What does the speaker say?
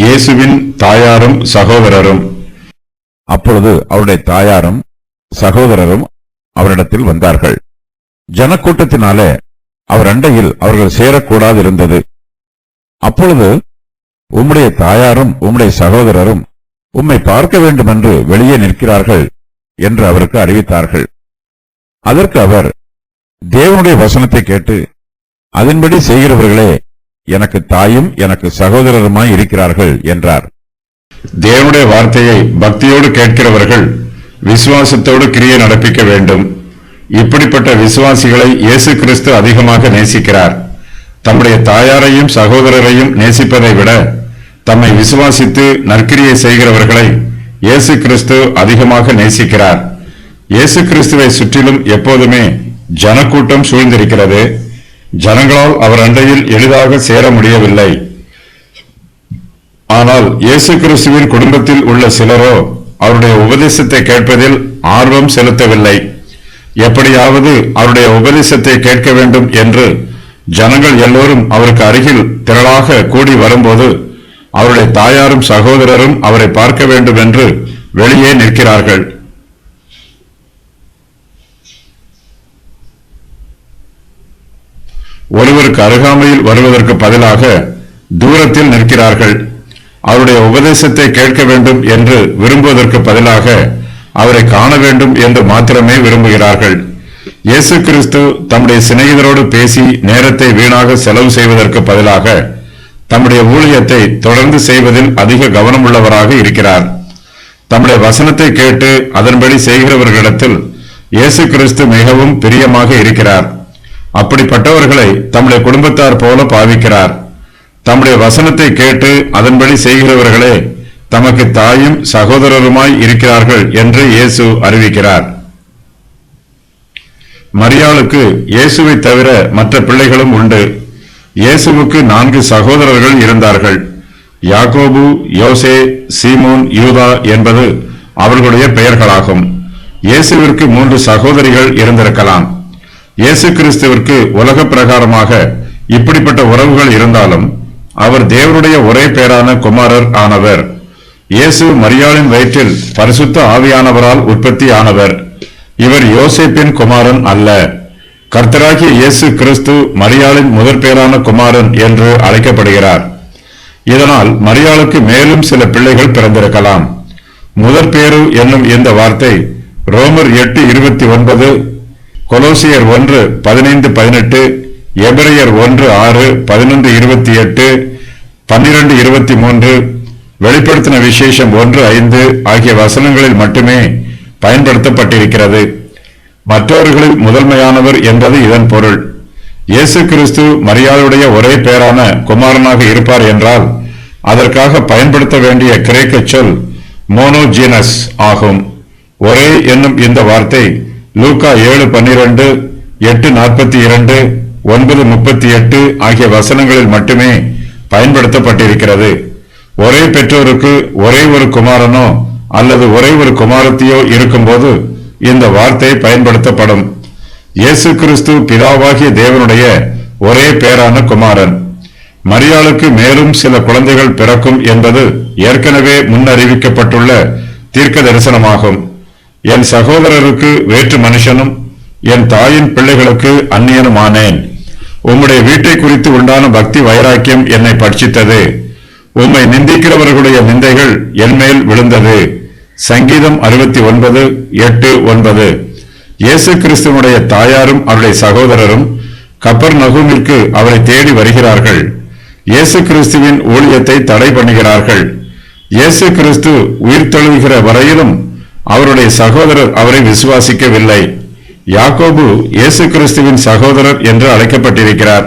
இயேசுவின் தாயாரும் சகோதரரும். அப்பொழுது அவருடைய தாயாரும் சகோதரரும் அவரிடத்தில் வந்தார்கள். ஜனக்கூட்டத்தினாலே அவர் அண்டையில் அவர்கள் சேரக்கூடாதிருந்தது. அப்பொழுது உம்முடைய தாயாரும் உம்முடைய சகோதரரும் உம்மை பார்க்க வேண்டும் என்று வெளியே நிற்கிறார்கள் என்று அவருக்கு அறிவித்தார்கள். அதற்கு அவர், தேவனுடைய வசனத்தை கேட்டு அதன்படி செய்கிறவர்களே எனக்கு தாயும் எனக்கு சகோதரருமாய் இருக்கிறார்கள் என்றார். தேவனுடைய வார்த்தையை பக்தியோடு கேட்கிறவர்கள் விசுவாசத்தோடு கிரியை நடப்பிக்க வேண்டும். இப்படிப்பட்ட விசுவாசிகளை இயேசு கிறிஸ்து அதிகமாக நேசிக்கிறார். தம்முடைய தாயாரையும் சகோதரரையும் நேசிப்பதை விட தம்மை விசுவாசித்து நற்கிரியை செய்கிறவர்களை இயேசு கிறிஸ்து அதிகமாக நேசிக்கிறார். இயேசு கிறிஸ்துவை சுற்றிலும் எப்போதுமே ஜனக்கூட்டம் சூழ்ந்திருக்கிறது. ஜனங்களால் அவர் அண்டையில் எளிதாக சேர முடியவில்லை. ஆனால் இயேசு கிறிஸ்துவின் குடும்பத்தில் உள்ள சிலரோ அவருடைய உபதேசத்தை கேட்பதில் ஆர்வம் செலுத்தவில்லை. எப்படியாவது அவருடைய உபதேசத்தை கேட்க வேண்டும் என்று ஜனங்கள் எல்லோரும் அவருக்கு அருகில் திரளாக கூடி வரும்போது அவருடைய தாயாரும் சகோதரரும் அவரை பார்க்க வேண்டும் என்று வெளியே நிற்கிறார்கள். ஒருவருக்கு அருகாமையில் வருவதற்கு பதிலாக தூரத்தில் நிற்கிறார்கள். அவருடைய உபதேசத்தை கேட்க வேண்டும் என்று விரும்புவதற்கு பதிலாக அவரை காண வேண்டும் என்று மாத்திரமே விரும்புகிறார்கள். இயேசு கிறிஸ்து தம்முடைய சிநேகிதரோடு பேசி நேரத்தை வீணாக செலவு செய்வதற்கு பதிலாக தம்முடைய ஊழியத்தை தொடர்ந்து செய்வதில் அதிக கவனமுள்ளவராக இருக்கிறார். தம்முடைய வசனத்தை கேட்டு அதன்படி செய்கிறவர்களிடத்தில் இயேசு கிறிஸ்து மிகவும் பிரியமாக இருக்கிறார். அப்படிப்பட்டவர்களை தம்முடைய குடும்பத்தார் போல பாவிக்கிறார். தம்முடைய வசனத்தை கேட்டு அதன்படி செய்கிறவர்களே தமக்கு தாயும் சகோதரருமாய் இருக்கிறார்கள் என்று இயேசு அறிவிக்கிறார். மரியாளுக்கு இயேசுவை தவிர மற்ற பிள்ளைகளும் உண்டு. இயேசுவுக்கு 4 சகோதரர்கள் இருந்தார்கள். யாக்கோபு, யோசே, சீமோன், யூதா என்பது அவர்களுடைய பெயர்களாகும். இயேசுவிற்கு 3 சகோதரிகள் இருந்திருக்கலாம். இயேசு கிறிஸ்துவிற்கு உலக பிரகாரமாக இப்படிப்பட்ட உறவுகள் இருந்தாலும் அவர் தேவனுடைய ஒரே பேரான குமாரர் ஆனவர். இயேசு மரியாளின் வயிற்றில் பரிசுத்த ஆவியானவரால் உற்பத்தி ஆனவர். இவர் யோசேப்பின் குமாரன் அல்ல. கர்த்தராகிய இயேசு கிறிஸ்து மரியாளின் முதற் பேரான குமாரன் என்று அழைக்கப்படுகிறார். இதனால் மரியாளுக்கு மேலும் சில பிள்ளைகள் பிறந்திருக்கலாம். முதற் பேரு என்னும் இந்த வார்த்தை ரோமர் 8:29, கொலோசியர் 1:15-18, எபிரேயர் 1:6, 11:28, 12:23, வெளிப்படுத்தின விசேஷம் 1:5 ஆகிய வசனங்களில் மட்டுமே பயன்படுத்தப்பட்டிருக்கிறது. மற்றவர்களில் முதன்மையானவர் என்பது இதன் பொருள். இயேசு கிறிஸ்து மரியாளுடைய ஒரே பேரான குமாரனாக இருப்பார் என்றால் அதற்காக பயன்படுத்த வேண்டிய கிரேக்க சொல் மோனோஜீனஸ் ஆகும். ஒரே என்னும் இந்த வார்த்தை லூக்கா 7:12, 8:42, 9:38 ஆகிய வசனங்களில் மட்டுமே பயன்படுத்தப்பட்டிருக்கிறது. ஒரே பெற்றோருக்கு ஒரே ஒரு குமாரனோ அல்லது ஒரே ஒரு குமாரத்தியோ இருக்கும்போது இந்த வார்த்தை பயன்படுத்தப்படும். இயேசு கிறிஸ்து பிதாவாகிய தேவனுடைய ஒரே பேரான குமாரன். மரியாளுக்கு மேலும் சில குழந்தைகள் பிறக்கும் என்பது ஏற்கனவே முன்னறிவிக்கப்பட்டுள்ள தீர்க்க தரிசனமாகும். என் சகோதரருக்கு வேற்று மனுஷனும் என் தாயின் பிள்ளைகளுக்கு அந்நியனுமானேன். உம்முடைய வீட்டை குறித்து உண்டான பக்தி வைராக்கியம் என்னை பட்சித்தது. உம்மை நிந்திக்கிறவர்களுடைய நிந்தைகள் என்மேல் விழுந்தது. சங்கீதம் 69:8-9. இயேசு கிறிஸ்துவனுடைய தாயாரும் அவருடைய சகோதரரும் கப்பர்நகூமிற்கு அவரை தேடி வருகிறார்கள். இயேசு கிறிஸ்துவின் ஊழியத்தை தடை பண்ணுகிறார்கள். இயேசு கிறிஸ்து உயிர்த்தெழுகிற வரையிலும் அவருடைய சகோதரர் அவரை விசுவாசிக்கவில்லை. யாக்கோபு இயேசு கிறிஸ்துவின் சகோதரர் என்று அழைக்கப்பட்டிருக்கிறார்.